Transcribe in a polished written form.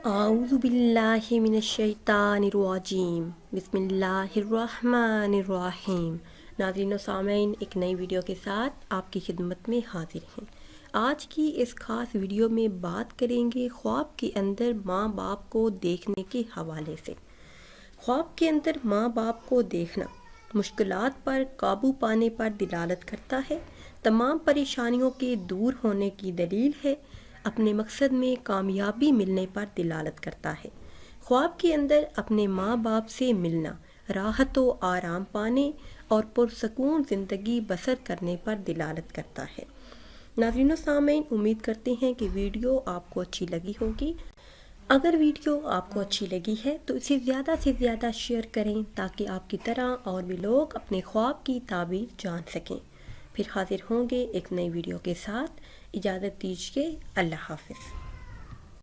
आऊज़ु बिल्लाहि मिनश्शैतानिर्रजीम बिस्मिल्लाहिर्रहमानिर्रहीम। नाज़रीन व सामीन, एक नई वीडियो के साथ आपकी खिदमत में हाजिर हैं। आज की इस ख़ास वीडियो में बात करेंगे ख्वाब के अंदर माँ बाप को देखने के हवाले से। ख्वाब के अंदर माँ बाप को देखना मुश्किलात पर काबू पाने पर दिलालत करता है, तमाम परेशानियों के दूर होने की दलील है, अपने मकसद में कामयाबी मिलने पर दिलालत करता है। ख्वाब के अंदर अपने माँ बाप से मिलना राहत व आराम पाने और पुरसकून ज़िंदगी बसर करने पर दिलालत करता है। नाज़रीन व सामीन, उम्मीद करते हैं कि वीडियो आपको अच्छी लगी होगी। अगर वीडियो आपको अच्छी लगी है तो इसे ज़्यादा से ज़्यादा शेयर करें ताकि आपकी तरह और भी लोग अपने ख्वाब की ताबीर जान सकें। फिर हाजिर होंगे एक नई वीडियो के साथ। इजाज़त दीजिए। अल्लाह हाफ़िज़।